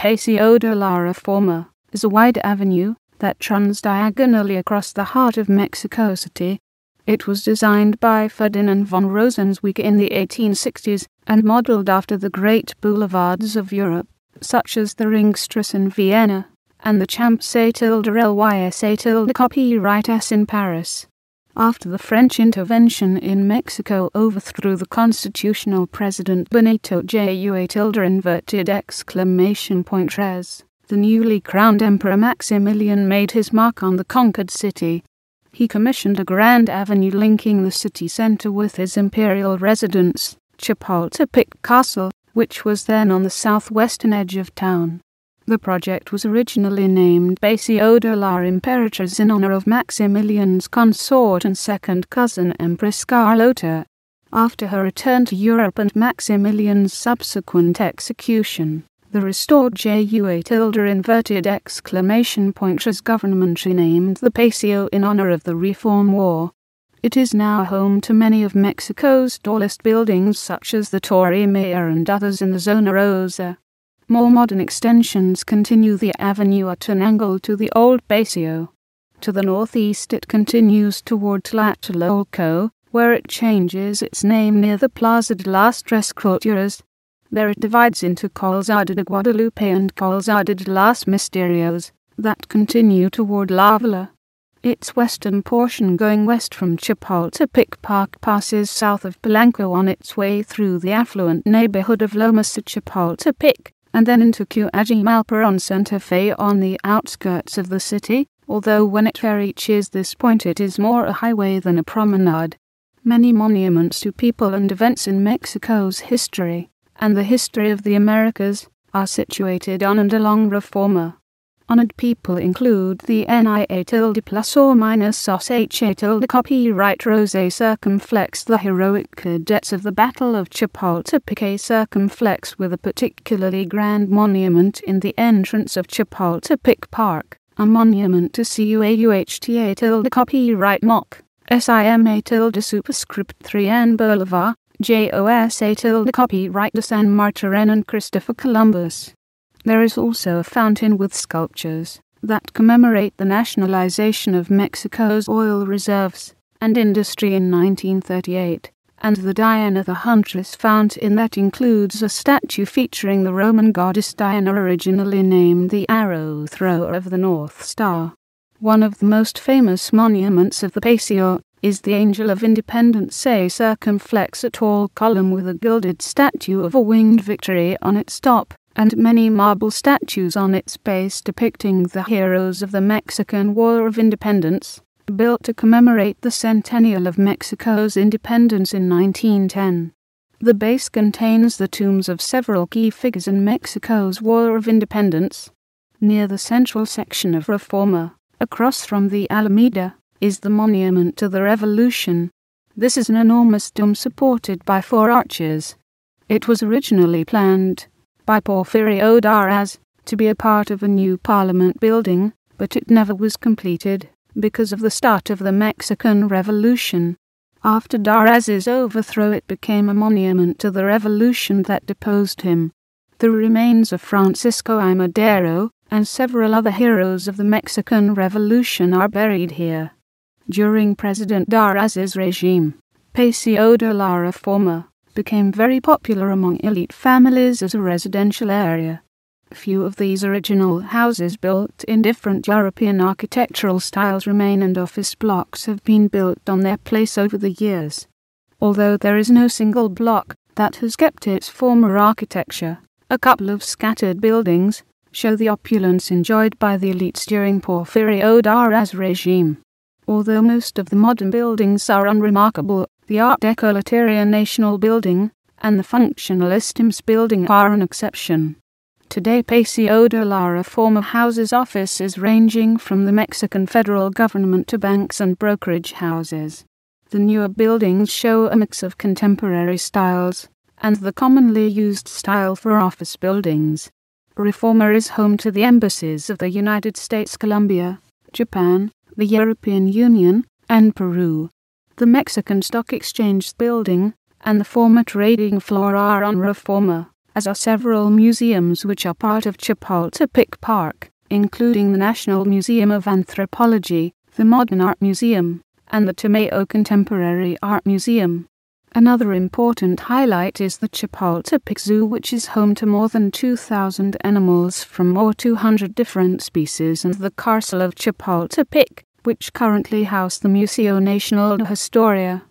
Paseo de la Reforma is a wide avenue that runs diagonally across the heart of Mexico City. It was designed by Ferdinand von Rosenzweig in the 1860s and modeled after the great boulevards of Europe, such as the Ringstrasse in Vienna and the Champs-Élysées copyright S in Paris. After the French intervention in Mexico overthrew the constitutional President Benito Juárez, the newly crowned Emperor Maximilian made his mark on the conquered city. He commissioned a grand avenue linking the city center with his imperial residence, Chapultepec Castle, which was then on the southwestern edge of town. The project was originally named Paseo de la Emperatriz in honor of Maximilian's consort and second cousin Empress Carlota. After her return to Europe and Maximilian's subsequent execution, the restored Juárez government renamed the Paseo in honor of the Reform War. It is now home to many of Mexico's tallest buildings such as the Torre Mayor and others in the Zona Rosa. More modern extensions continue the avenue at an angle to the old Paseo. To the northeast it continues toward Tlatelolco, where it changes its name near the Plaza de las Tres Culturas. There it divides into Calzada de Guadalupe and Calzada de los Misterios, that continue toward La Villa. Its western portion going west from Chapultepec Park passes south of Polanco on its way through the affluent neighborhood of Lomas at Chapultepec, and then into Cuajimalpa on Santa Fe on the outskirts of the city, although when it reaches this point it is more a highway than a promenade. Many monuments to people and events in Mexico's history, and the history of the Americas, are situated on and along Reforma. Honored people include the NIA+/SH copyright Rosé circumflex, the heroic cadets of the Battle of Chapultepec circumflex, with a particularly grand monument in the entrance of Chapultepec Park, a monument to CUAUHTA copyright MOC, SIMA superscript 3N Boulevard, JOSA copyright de San Martín and Christopher Columbus. There is also a fountain with sculptures that commemorate the nationalization of Mexico's oil reserves and industry in 1938, and the Diana the Huntress fountain that includes a statue featuring the Roman goddess Diana, originally named the arrow thrower of the North Star. One of the most famous monuments of the Paseo is the Angel of Independence circumflex, a tall column with a gilded statue of a winged victory on its top, and many marble statues on its base depicting the heroes of the Mexican War of Independence, built to commemorate the centennial of Mexico's independence in 1910. The base contains the tombs of several key figures in Mexico's War of Independence. Near the central section of Reforma, across from the Alameda, is the Monument to the Revolution. This is an enormous dome supported by 4 arches. It was originally planned by Porfirio Díaz to be a part of a new parliament building, but it never was completed because of the start of the Mexican Revolution. After Díaz's overthrow it became a monument to the revolution that deposed him. The remains of Francisco I. Madero and several other heroes of the Mexican Revolution are buried here. During President Díaz's regime, Paseo de la Reforma became very popular among elite families as a residential area. Few of these original houses built in different European architectural styles remain, and office blocks have been built on their place over the years. Although there is no single block that has kept its former architecture, a couple of scattered buildings show the opulence enjoyed by the elites during Porfirio Díaz's regime. Although most of the modern buildings are unremarkable, the Art Deco Lateria National Building and the Functionalist IMSS Building are an exception. Today Paseo de la Reforma houses offices ranging from the Mexican federal government to banks and brokerage houses. The newer buildings show a mix of contemporary styles and the commonly used style for office buildings. Reforma is home to the embassies of the United States, Colombia, Japan, the European Union, and Peru. The Mexican Stock Exchange building and the former trading floor are on Reforma, as are several museums which are part of Chapultepec Park, including the National Museum of Anthropology, the Modern Art Museum, and the Tomeo Contemporary Art Museum. Another important highlight is the Chapultepec Zoo, which is home to more than 2,000 animals from more 200 different species, and the Castle of Chapultepec, which currently house the Museo Nacional de Historia.